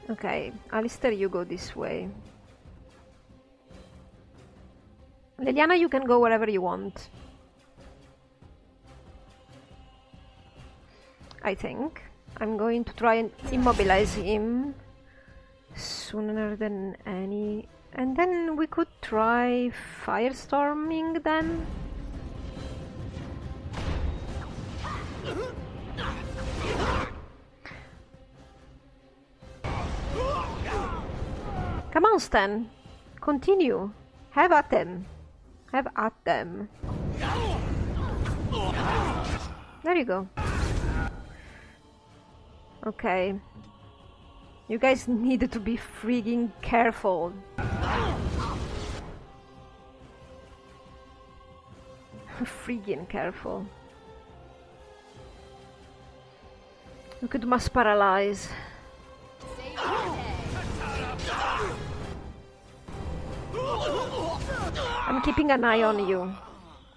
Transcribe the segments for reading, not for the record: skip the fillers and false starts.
Okay, Alistair, you go this way. Leliana, you can go wherever you want. I think. I'm going to try and immobilize him sooner than any... And then we could try firestorming then? Come on, Stan. Continue. Have at them. Have at them. There you go. Okay. You guys needed to be freaking careful. Freaking careful. We could mass paralyze. I'm keeping an eye on you.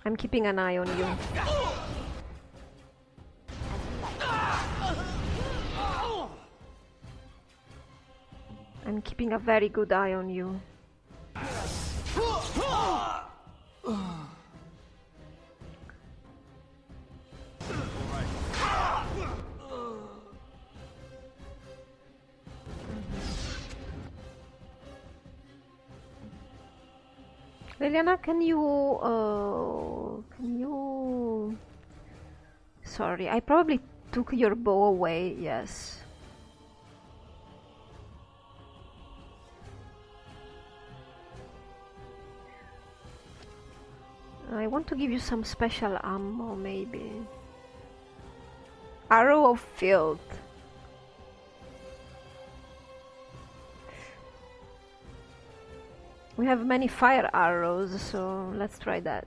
I'm keeping an eye on you. I'm keeping a very good eye on you. Liliana, can you... Sorry, I probably took your bow away, yes. I want to give you some special ammo, maybe. Arrow of Filth. We have many fire arrows, so let's try that.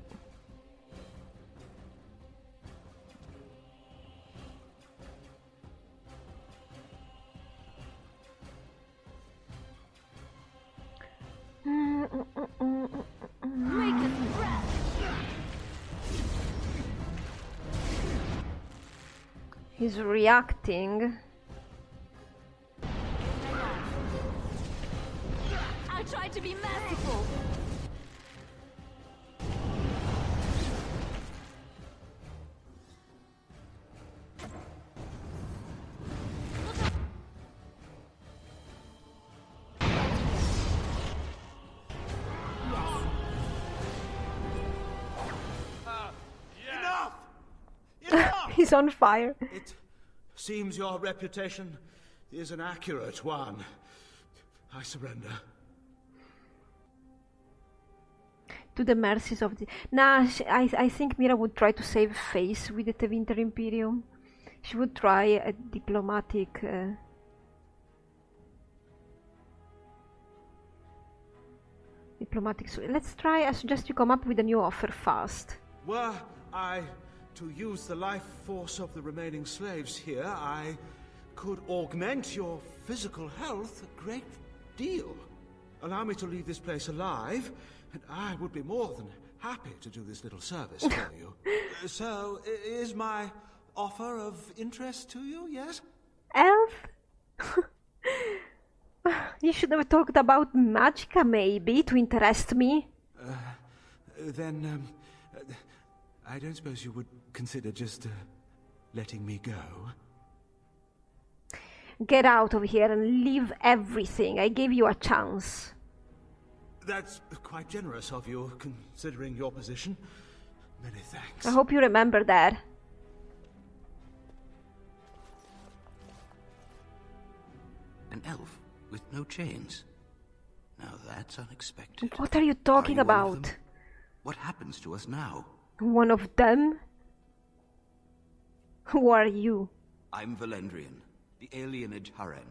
He's reacting. I tried to be merciful. He's on fire. It seems your reputation is an accurate one. I surrender. To the mercies of the... Nah, I think Mira would try to save face with the Tevinter Imperium. She would try a diplomatic... Let's try, I suggest you come up with a new offer fast. Were I to use the life force of the remaining slaves here, I could augment your physical health a great deal. Allow me to leave this place alive, and I would be more than happy to do this little service for you. So, is my offer of interest to you, yes? Elf? You should have talked about Magicka, maybe, to interest me. Then, I don't suppose you would consider just letting me go? Get out of here and leave everything. I gave you a chance. That's quite generous of you, considering your position. Many thanks. I hope you remember that. An elf with no chains. Now that's unexpected. What are you talking about? What happens to us now? One of them? Who are you? I'm Valendrian, the alienage Harren.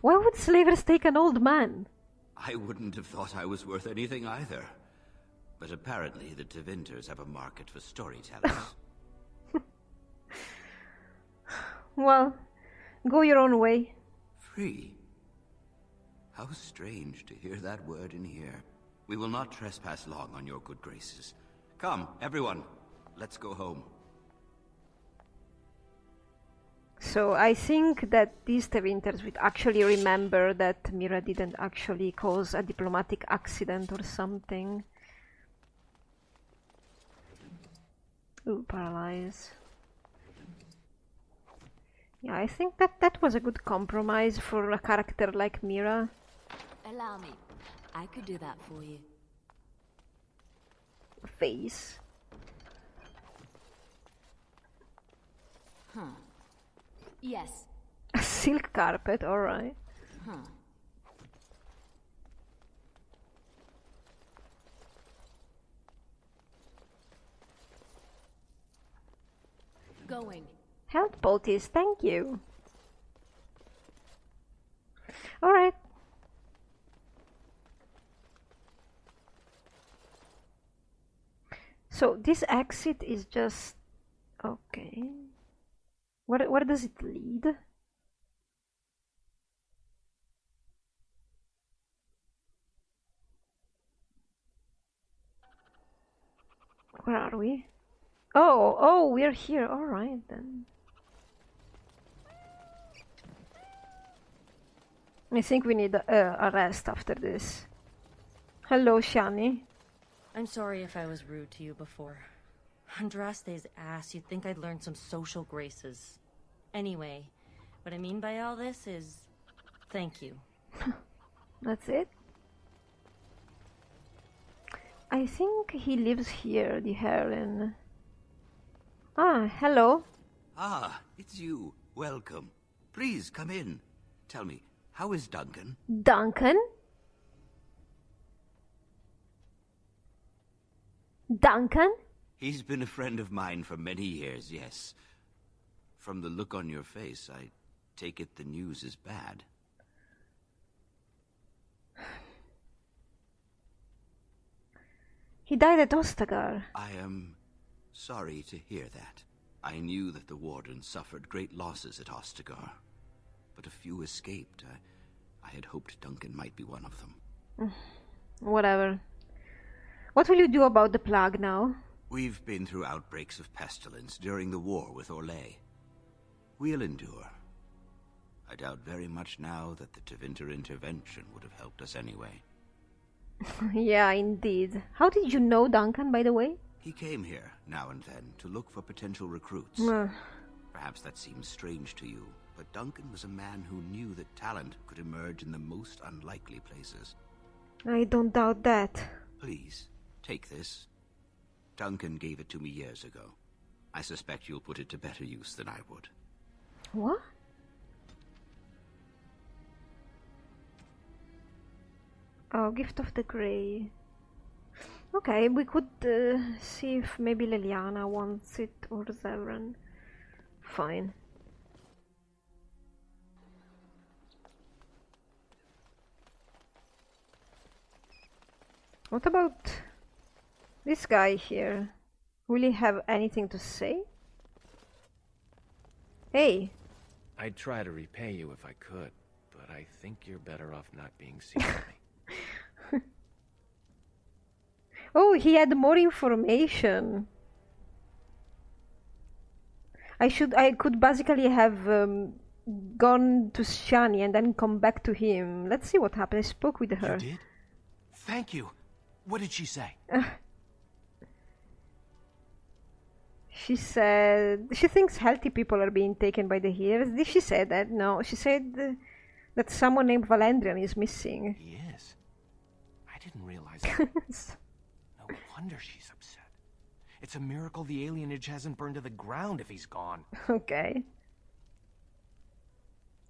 Why would slavers take an old man? I wouldn't have thought I was worth anything either. But apparently the Tevinters have a market for storytellers. Well, go your own way. Free? How strange to hear that word in here. We will not trespass long on your good graces. Come, everyone, let's go home. So I think that these Tevinters would actually remember that Mira didn't actually cause a diplomatic accident or something. Ooh, paralyze. Yeah, I think that was a good compromise for a character like Mira. Allow me. I could do that for you. Face. Huh. Yes. A silk carpet, alright. Huh. Going. Health poultice, thank you. Alright. So this exit is just... okay. Where does it lead? Where are we? Oh, we're here. Alright then. I think we need a rest after this. Hello, Shani. I'm sorry if I was rude to you before. Andraste's ass, you'd think I'd learned some social graces. Anyway, what I mean by all this is... thank you. That's it? I think he lives here, the Heron. Ah, hello. Ah, it's you. Welcome. Please, come in. Tell me, how is Duncan? Duncan? Duncan? He's been a friend of mine for many years, yes. From the look on your face, I take it the news is bad. He died at Ostagar. I am sorry to hear that. I knew that the Warden suffered great losses at Ostagar, but a few escaped. I had hoped Duncan might be one of them. Whatever. What will you do about the plague now? We've been through outbreaks of pestilence during the war with Orlais. We'll endure. I doubt very much now that the Tevinter intervention would have helped us anyway. Yeah, indeed. How did you know Duncan, by the way? He came here, now and then, to look for potential recruits. Perhaps that seems strange to you, but Duncan was a man who knew that talent could emerge in the most unlikely places. I don't doubt that. Please, take this. Duncan gave it to me years ago. I suspect you'll put it to better use than I would. What? Oh, Gift of the Grey. Okay, we could see if maybe Leliana wants it or Zevran. Fine. What about this guy here? Will he have anything to say? Hey! I'd try to repay you if I could, but I think you're better off not being seen by me. Oh, he had more information. I could basically have gone to Shani and then come back to him. Let's see what happened. I spoke with her. You did? Thank you. What did she say? She said she thinks healthy people are being taken by the healers. Did she say that? No, she said that someone named Valendrian is missing. He is. I didn't realize that. No wonder she's upset. It's a miracle the alienage hasn't burned to the ground if he's gone. Okay.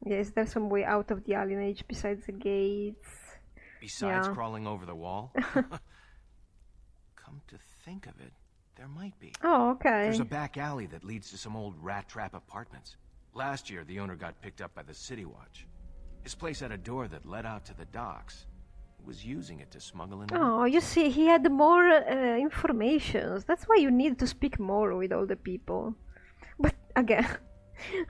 Yes, there's some way out of the alienage besides the gates. Besides crawling over the wall? Come to think of it, there might be. Oh, okay. There's a back alley that leads to some old rat trap apartments. Last year, the owner got picked up by the City Watch. His place had a door that led out to the docks. He was using it to smuggle in... Oh, you see, he had more information. That's why you need to speak more with all the people. But, again,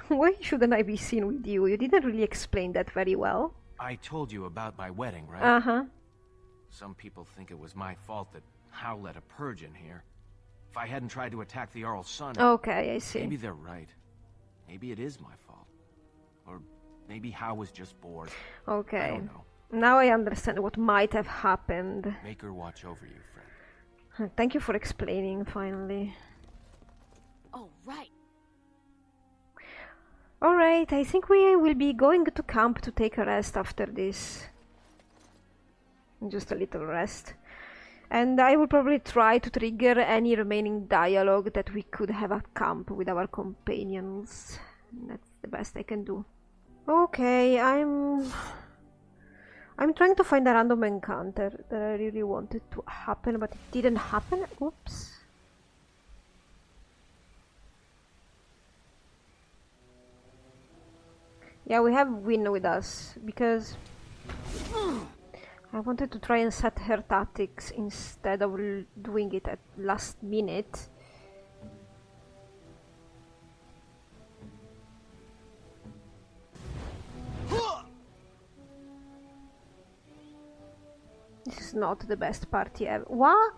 why shouldn't I be seen with you? You didn't really explain that very well. I told you about my wedding, right? Uh-huh. Some people think it was my fault that Hal let a purge in here. If I hadn't tried to attack the Earl's son... Okay, I see. Maybe they're right. Maybe it is my fault. Or maybe Hal was just bored. I Okay. don't know. Now I understand what might have happened. Make her watch over you, friend. Thank you for explaining, finally. Oh, right. Alright, I think we will be going to camp to take a rest after this. Just a little rest. And I will probably try to trigger any remaining dialogue that we could have at camp with our companions. That's the best I can do. Okay, I'm trying to find a random encounter that I really wanted to happen, but it didn't happen. Oops. Yeah, we have Win with us, because I wanted to try and set her tactics instead of doing it at last minute. This is not the best party ever. What?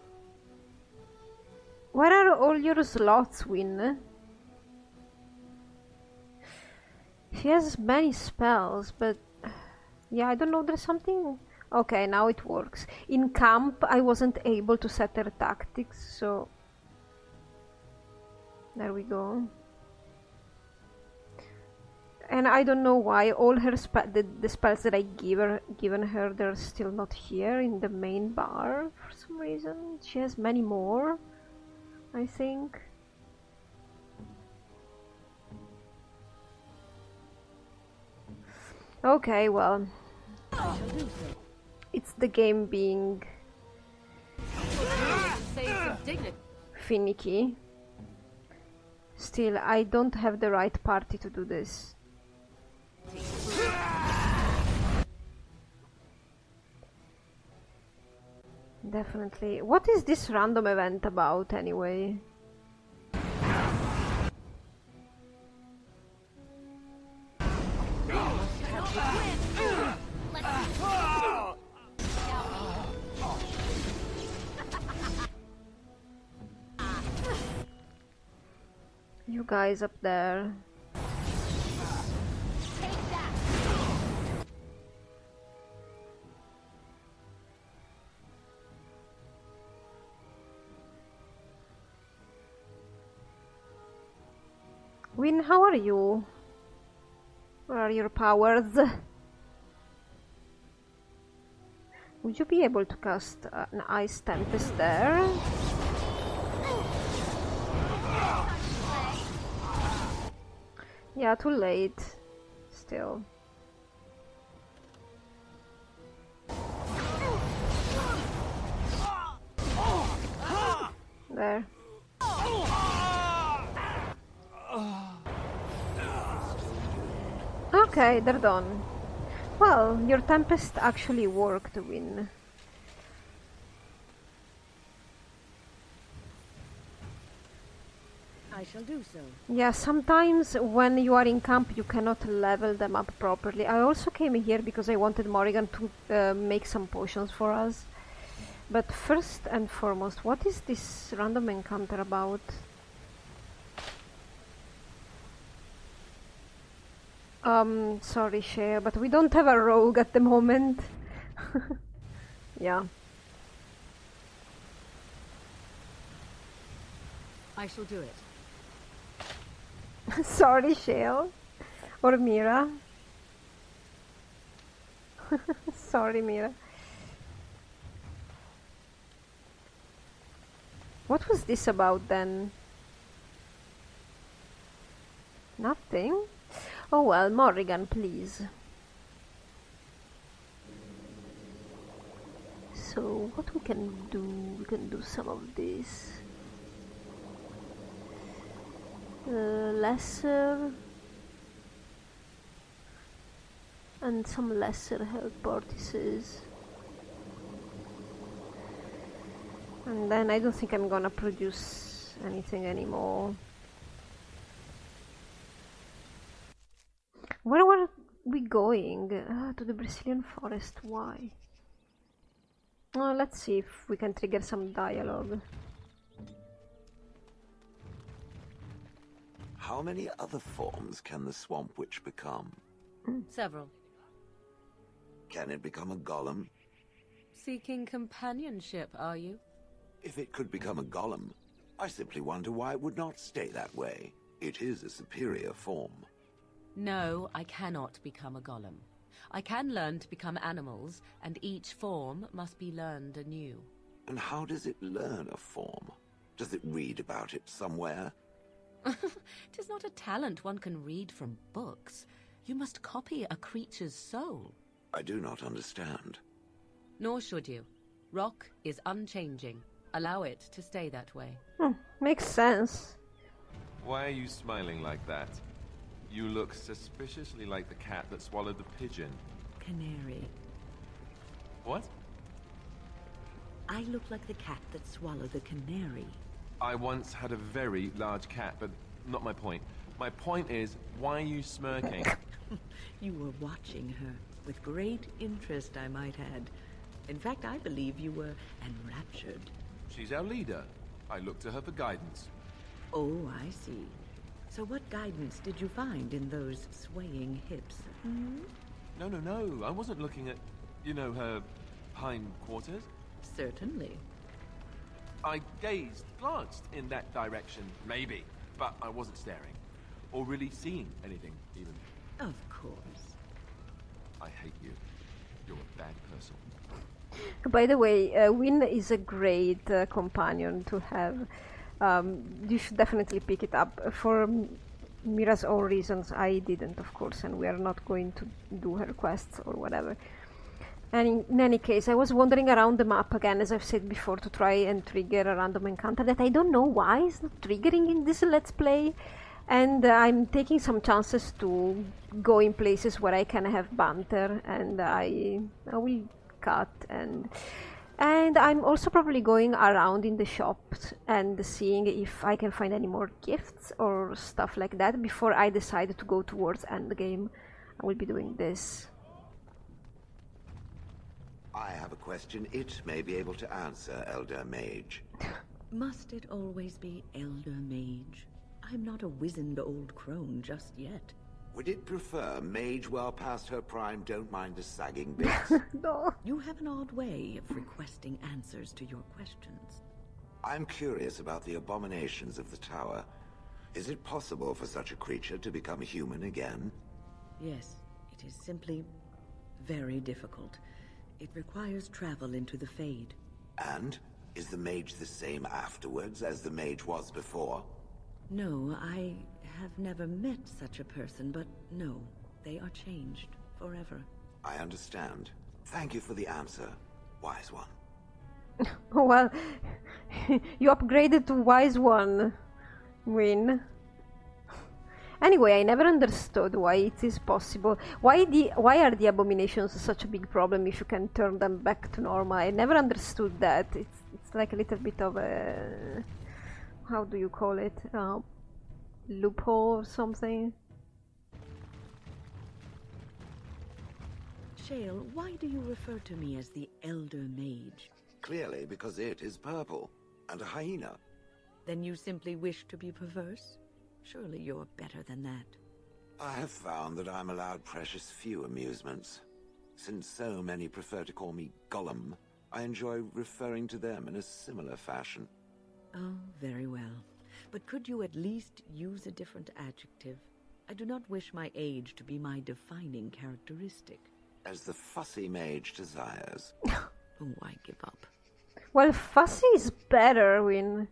Where are all your slots, Win? She has many spells, but yeah, I don't know, there's something... Okay, now it works. In camp, I wasn't able to set her tactics, so... There we go. And I don't know why all her the spells that I given her, they're still not here in the main bar for some reason. She has many more, I think. Okay, well, it's the game being finicky. Still, I don't have the right party to do this. Definitely. What is this random event about, anyway? You guys up there. Win, how are you? Where are your powers? Would you be able to cast an Ice Tempest there? Yeah, too late. Still. There. Okay, they're done. Well, your Tempest actually worked, Win. I shall do so. Yeah, sometimes when you are in camp you cannot level them up properly. I also came here because I wanted Morrigan to make some potions for us. But first and foremost, what is this random encounter about? Sorry, Share, but we don't have a rogue at the moment. Yeah. I shall do it. Sorry, Shale. Or Mira. Sorry, Mira. What was this about then? Nothing? Oh well, Morrigan, please. So, what we can do some of this. Lesser and some lesser health vortices, and then I don't think I'm gonna produce anything anymore. Where were we going? To the Brazilian forest. Why? Let's see if we can trigger some dialogue. How many other forms can the Swamp Witch become? Several. Can it become a golem? Seeking companionship, are you? If it could become a golem, I simply wonder why it would not stay that way. It is a superior form. No, I cannot become a golem. I can learn to become animals, and each form must be learned anew. And how does it learn a form? Does it read about it somewhere? 'Tis not a talent one can read from books. You must copy a creature's soul. I do not understand. Nor should you. Rock is unchanging. Allow it to stay that way. Makes sense. Why are you smiling like that? You look suspiciously like the cat that swallowed the pigeon. Canary. What? I look like the cat that swallowed the canary. I once had a very large cat, but not my point. My point is, why are you smirking? You were watching her with great interest, I might add. In fact, I believe you were enraptured. She's our leader. I look to her for guidance. Oh, I see. So what guidance did you find in those swaying hips? No. I wasn't looking at, her hindquarters. Certainly. I glanced in that direction, maybe, but I wasn't staring. Or really seeing anything, even. Of course. I hate you. You're a bad person. By the way, Win is a great companion to have. You should definitely pick it up. For Mira's own reasons, I didn't, of course, and we are not going to do her quests or whatever. And in any case, I was wandering around the map again, as I've said before, to try and trigger a random encounter that I don't know why is not triggering in this Let's Play. And I'm taking some chances to go in places where I can have banter, and I will cut and I'm also probably going around in the shops and seeing if I can find any more gifts or stuff like that before I decide to go towards endgame. I will be doing this. I have a question it may be able to answer, Elder Mage. Must it always be Elder Mage? I'm not a wizened old crone just yet. Would it prefer Mage well past her prime don't mind the sagging bits? No. You have an odd way of requesting answers to your questions. I'm curious about the abominations of the tower. Is it possible for such a creature to become human again? Yes, it is simply very difficult. It requires travel into the Fade. And? Is the Mage the same afterwards as the Mage was before? No, I have never met such a person, but no, they are changed forever. I understand. Thank you for the answer, Wise One. Well, you upgraded to Wise One, Win. Anyway, I never understood why it is possible. Why are the abominations such a big problem if you can turn them back to normal? I never understood that. It's like a little bit of a... how do you call it? Loophole or something? Shale, why do you refer to me as the Elder Mage? Clearly because it is purple, and a hyena. Then you simply wish to be perverse? Surely you're better than that. I have found that I'm allowed precious few amusements. Since so many prefer to call me Gollum, I enjoy referring to them in a similar fashion. Oh, very well. But could you at least use a different adjective? I do not wish my age to be my defining characteristic. As the fussy mage desires. Oh, I give up. Well, fussy is better, Win.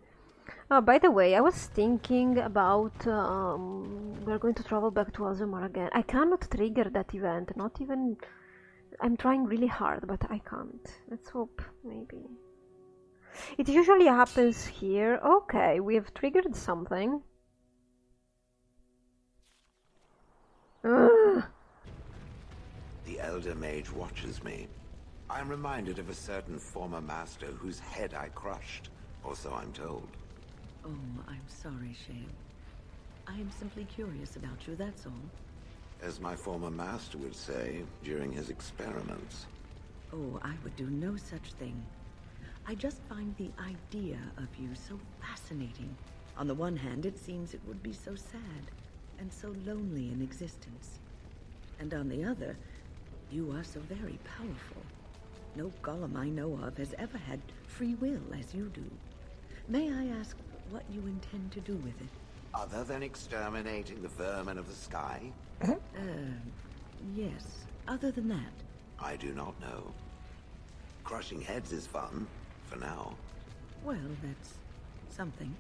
By the way, I was thinking about we're going to travel back to Azumar again. I cannot trigger that event, not even... I'm trying really hard, but I can't. Let's hope, maybe. It usually happens here. Okay, we have triggered something. Ugh. The Elder Mage watches me. I'm reminded of a certain former master whose head I crushed, or so I'm told. Oh, I'm sorry, Shale. I am simply curious about you, that's all. As my former master would say during his experiments. Oh, I would do no such thing. I just find the idea of you so fascinating. On the one hand, it seems it would be so sad and so lonely in existence. And on the other, you are so very powerful. No golem I know of has ever had free will as you do. May I ask what you intend to do with it? Other than exterminating the vermin of the sky? Yes. Other than that. I do not know. Crushing heads is fun, for now. Well, that's something.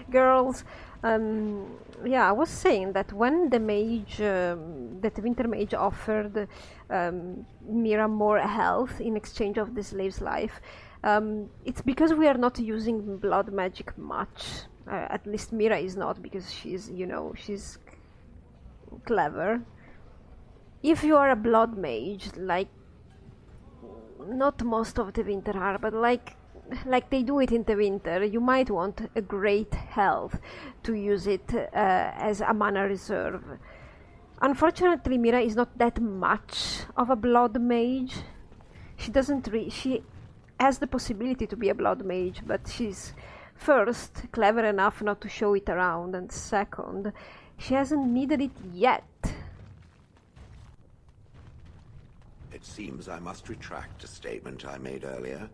Girls, yeah, I was saying that when the mage, that Winter Mage offered Mira more health in exchange of the slave's life, it's because we are not using blood magic much. At least Mira is not, because she's, you know, she's clever. If you are a blood mage, like, not most of the Winter are, but like they do it in the winter, you might want a great health to use it as a mana reserve. Unfortunately, Mira is not that much of a blood mage. She has the possibility to be a blood mage, but she's first clever enough not to show it around, and second, she hasn't needed it yet. It seems I must retract a statement I made earlier.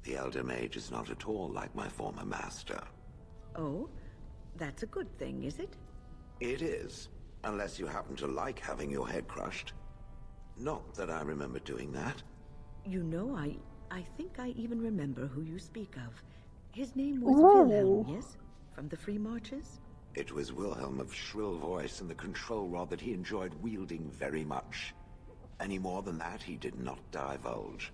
The Elder Mage is not at all like my former master. Oh? That's a good thing, is it? It is, unless you happen to like having your head crushed. Not that I remember doing that. You know, I think I even remember who you speak of. His name was Wilhelm, yes? From the Free Marches? It was Wilhelm of shrill voice and the control rod that he enjoyed wielding very much. Any more than that, he did not divulge.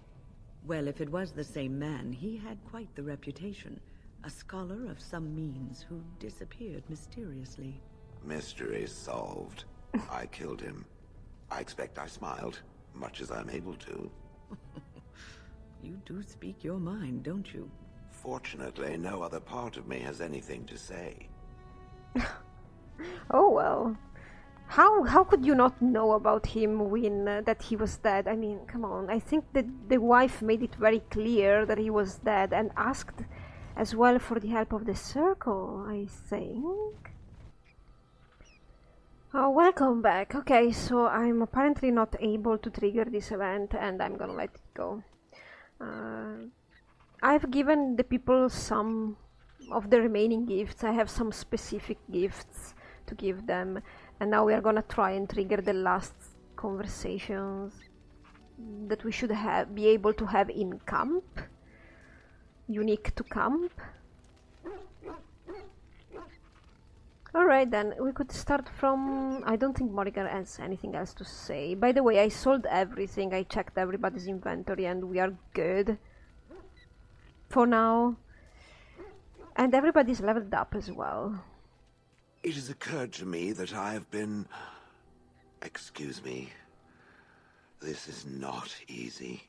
Well, if it was the same man, he had quite the reputation. A scholar of some means who disappeared mysteriously. Mystery solved. I killed him. I expect I smiled, much as I'm able to. You do speak your mind, don't you? Fortunately, no other part of me has anything to say. Oh well. How could you not know about him when that he was dead? I mean, come on. I think that the wife made it very clear that he was dead and asked as well for the help of the circle, I think. Oh, welcome back. Okay, so I'm apparently not able to trigger this event and I'm gonna let it go. I've given the people some of the remaining gifts. I have some specific gifts to give them. And now we are gonna try and trigger the last conversations that we should be able to have in camp. Unique to camp. Alright then, we could start from... I don't think Morrigan has anything else to say. By the way, I sold everything, I checked everybody's inventory and we are good. For now. And everybody's leveled up as well. It has occurred to me that I have been... Excuse me. This is not easy.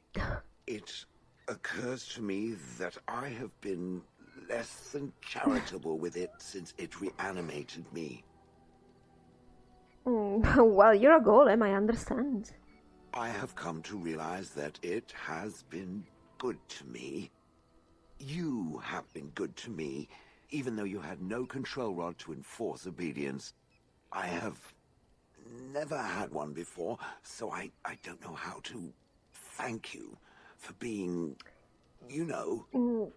It occurs to me that I have been less than charitable with it since it reanimated me. Well, you're a golem, I understand. I have come to realize that it has been good to me. You have been good to me. Even though you had no control rod to enforce obedience. I have never had one before, so I don't know how to thank you for being, you know...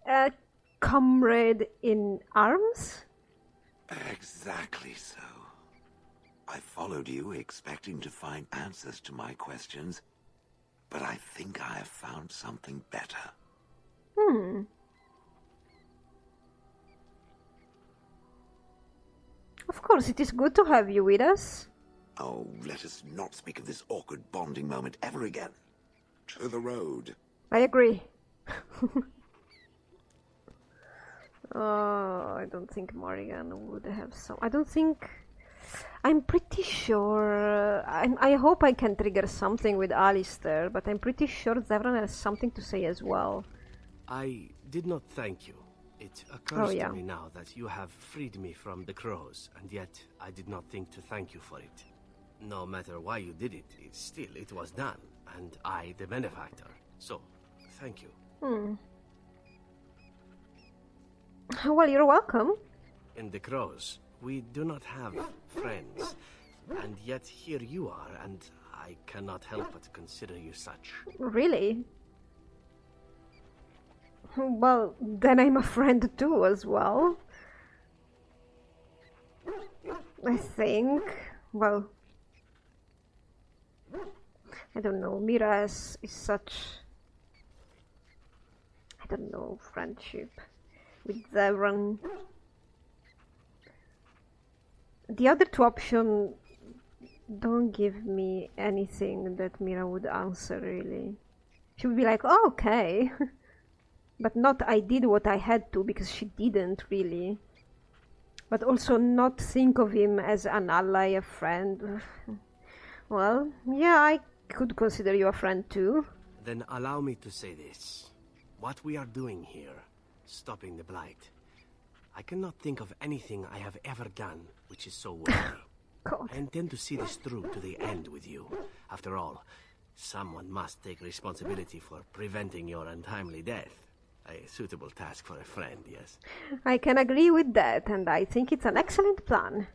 A comrade in arms? Exactly so. I followed you expecting to find answers to my questions, but I think I have found something better. Of course, it is good to have you with us. Oh, let us not speak of this awkward bonding moment ever again. To the road. I agree. Oh, I don't think Morrigan would have some... I don't think... I'm pretty sure... I hope I can trigger something with Alistair, but I'm pretty sure Zevran has something to say as well. I did not thank you. It occurs to me now that you have freed me from the crows, and yet I did not think to thank you for it. No matter why you did it, it was done, and I the benefactor. So, thank you. Well, you're welcome. In the Crows, we do not have friends. And yet here you are, and I cannot help but consider you such. Really? Well, then I'm a friend too, as well. I think. Well, I don't know. Mira is such, I don't know, friendship with Zevran. The other two options don't give me anything that Mira would answer, really. She would be like, oh, okay. But not I did what I had to, because she didn't, really. But also not think of him as an ally, a friend. Well, yeah, I could consider you a friend too. Then allow me to say this. What we are doing here, stopping the Blight, I cannot think of anything I have ever done which is so worthy. God. I intend to see this through to the end with you. After all, someone must take responsibility for preventing your untimely death. A suitable task for a friend, yes? I can agree with that, and I think it's an excellent plan.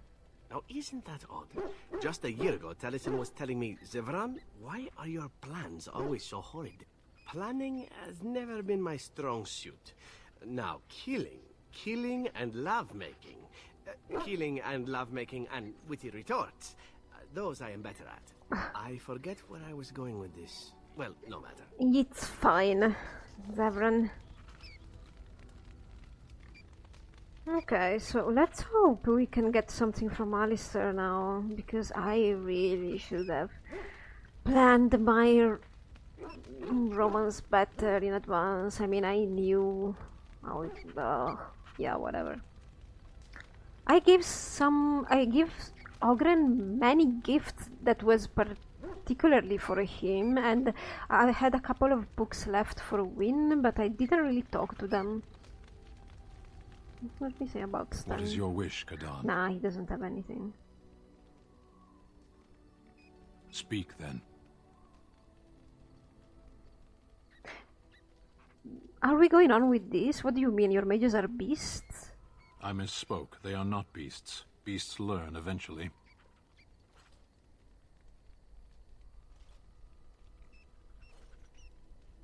Now, isn't that odd? Just a year ago, Taliesin was telling me, Zevran, why are your plans always so horrid? Planning has never been my strong suit. Now, killing and lovemaking. Killing and lovemaking and witty retorts. Those I am better at. I forget where I was going with this. Well, no matter. It's fine, Zevran. Okay, so let's hope we can get something from Alistair now, because I really should have planned my romance better in advance. I mean, I knew how it... yeah, whatever. I give Ogren many gifts that was particularly for him, and I had a couple of books left for Win, but I didn't really talk to them. Let me say about Stan. What is your wish, Kadan? Nah, he doesn't have anything. Speak, then. Are we going on with this? What do you mean? Your mages are beasts? I misspoke. They are not beasts. Beasts learn eventually.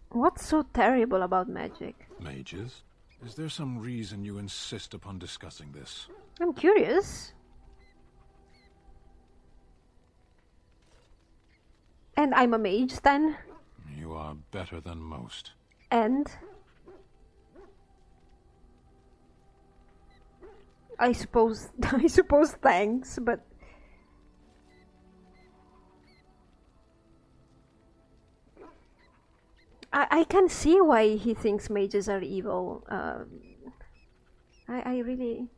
What's so terrible about magic? Mages? Is there some reason you insist upon discussing this? I'm curious. And I'm a mage, then? You are better than most. And? I suppose thanks, but... I can see why he thinks mages are evil. I really...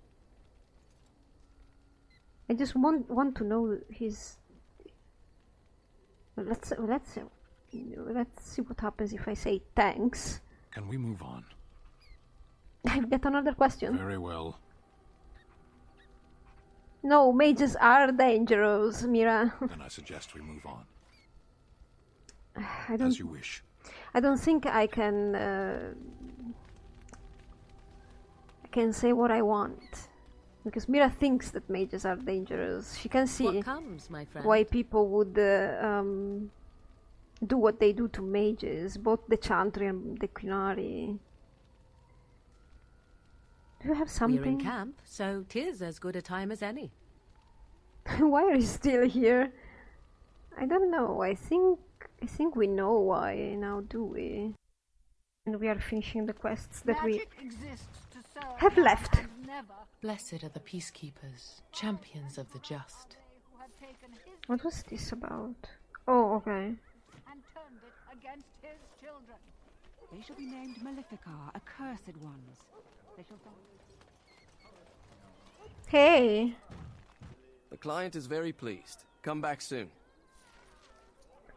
I just want to know his... Let's see what happens if I say thanks. Can we move on? I've got another question. Very well. No, mages are dangerous, Mira. Then I suggest we move on. I don't... As you wish. I don't think I can say what I want, because Mira thinks that mages are dangerous. She can see what comes, my friend? Why people would do what they do to mages, both the Chantry and the Qunari. Do you have something? We're in camp, so 'tis as good a time as any. Why are you still here? I don't know. I think we know why now, do we? And we are finishing the quests that we have left. Blessed are the peacekeepers, champions of the just. What was this about? Oh, okay. And turned it against his children. They shall be named Maleficar, accursed ones. They shall Hey! The client is very pleased. Come back soon.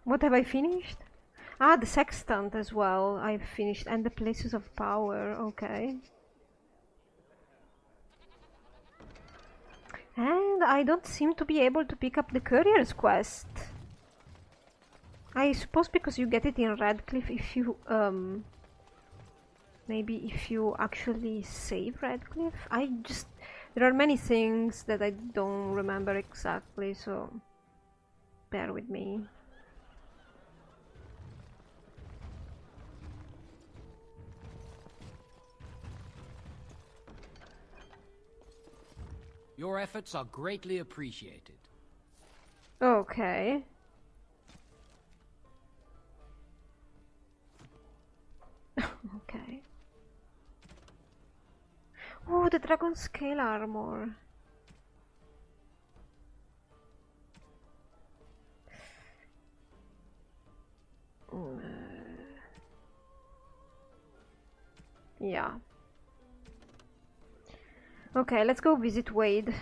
What have I finished? Ah, the sextant as well. I've finished, and the places of power. Okay. And I don't seem to be able to pick up the courier's quest. I suppose because you get it in Radcliffe if you Maybe if you actually save Redcliffe? There are many things that I don't remember exactly, so bear with me. Your efforts are greatly appreciated. Okay. Okay. Oh, the dragon scale armor. Yeah. Okay, let's go visit Wade.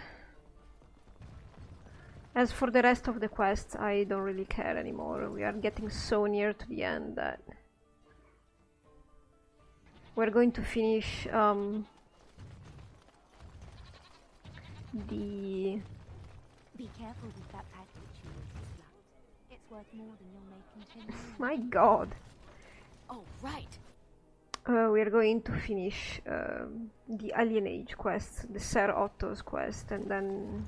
As for the rest of the quests, I don't really care anymore. We are getting so near to the end that we're going to finish the... Be careful with that package you used to slut. It's worth more than you'll make in 10 years. My god. Oh, right. We are going to finish the Alien Age quest, the Sir Otto's quest, and then...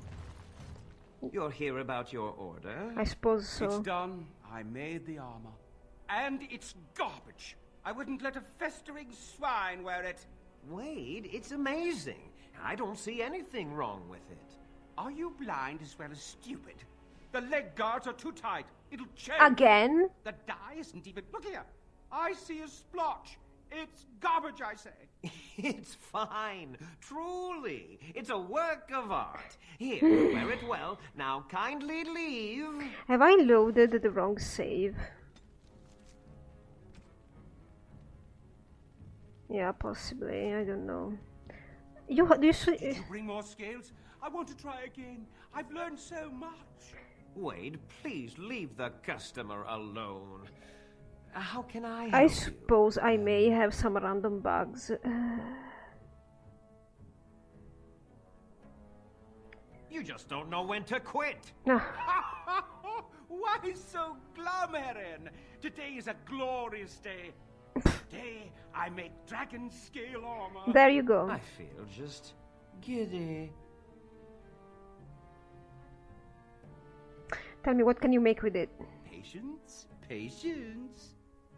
You're here about your order? I suppose so. It's done. I made the armor. And it's garbage. I wouldn't let a festering swine wear it. Wade, it's amazing. I don't see anything wrong with it. Are you blind as well as stupid? The leg guards are too tight. It'll change. Again? The dye isn't even... Look here. I see a splotch. It's garbage, I say. It's fine. Truly. It's a work of art. Here, wear it well. Now kindly leave. Have I loaded the wrong save? Yeah, possibly. I don't know. Did you bring more scales? I want to try again. I've learned so much. Wade, please leave the customer alone. How can I help I suppose I may have some random bugs. You just don't know when to quit. Why so glum, Erin? Today is a glorious day. Today I make dragon scale armor. There you go. I feel just giddy. Tell me, what can you make with it? Patience, patience.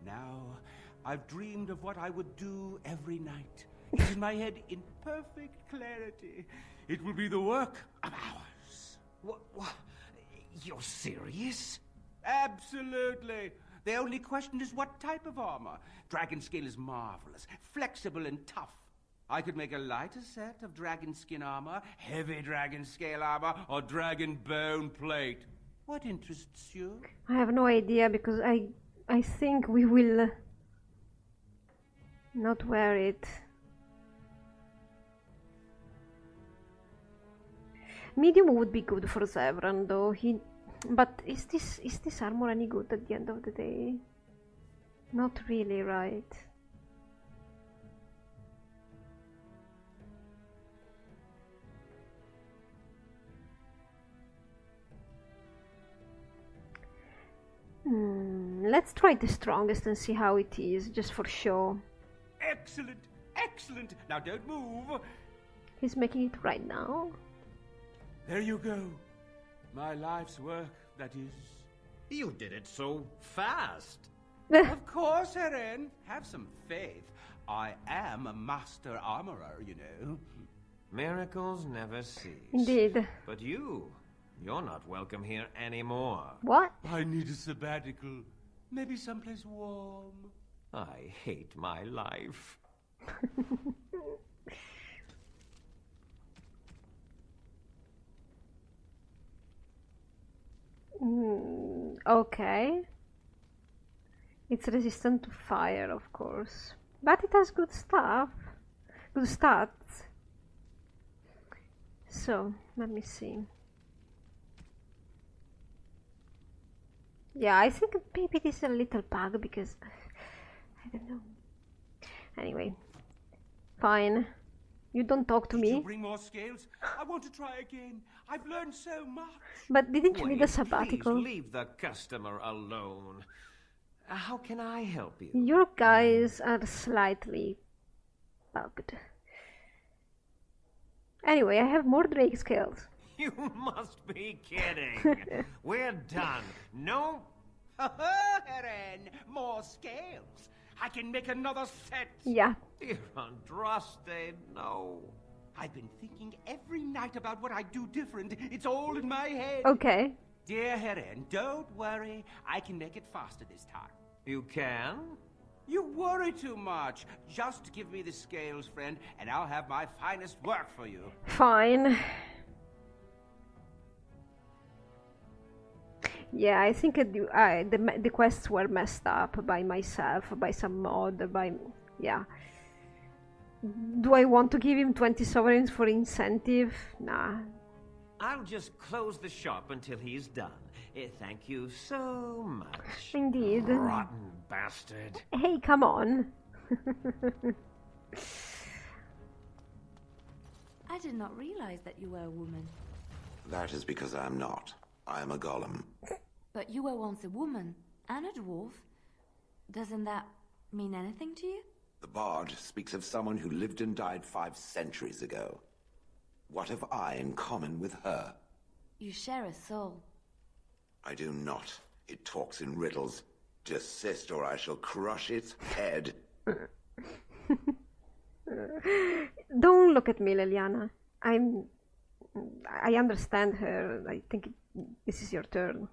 Now, I've dreamed of what I would do every night. It's in my head in perfect clarity. It will be the work of hours. What? You're serious? Absolutely. The only question is what type of armor. Dragon scale is marvelous, flexible and tough. I could make a lighter set of dragon skin armor, heavy dragon scale armor, or dragon bone plate. What interests you? I have no idea, because I think we will not wear it. Medium would be good for Zevran, though. But is this armor any good at the end of the day? Not really, right? Let's try the strongest and see how it is, just for show. Excellent, excellent. Now don't move. He's making it right now. There you go. My life's work, that is. You did it so fast. Of course, Erin. Have some faith. I am a master armorer, you know. Miracles never cease. Indeed. But you're not welcome here anymore. What? I need a sabbatical. Maybe someplace warm. I hate my life. Okay. It's resistant to fire, of course. But it has good stuff. Good stats. So, let me see. Yeah, I think maybe this is a little bug because I don't know. Anyway, fine. You don't talk to me. Did you bring more scales? I want to try again. I've learned so much. But didn't you need a sabbatical? Please leave the customer alone. How can I help you? Your guys are slightly bugged. Anyway, I have more Drake scales. You must be kidding. We're done. No. Eren, more scales. I can make another set. Yeah. Dear Andraste, no. I've been thinking every night about what I do different. It's all in my head. Okay. Dear Eren, don't worry. I can make it faster this time. You can? You worry too much. Just give me the scales, friend, and I'll have my finest work for you. Fine. Yeah, I think the quests were messed up by myself, by some mod, yeah. Do I want to give him 20 sovereigns for incentive? Nah. I'll just close the shop until he's done. Thank you so much. Indeed. Rotten bastard. Hey, come on. I did not realize that you were a woman. That is because I am not. I am a golem. But you were once a woman and a dwarf. Doesn't that mean anything to you? The bard speaks of someone who lived and died 5 centuries ago. What have I in common with her? You share a soul. I do not. It talks in riddles. Desist or I shall crush its head. Don't look at me, Leliana. I understand her. I think this is your turn.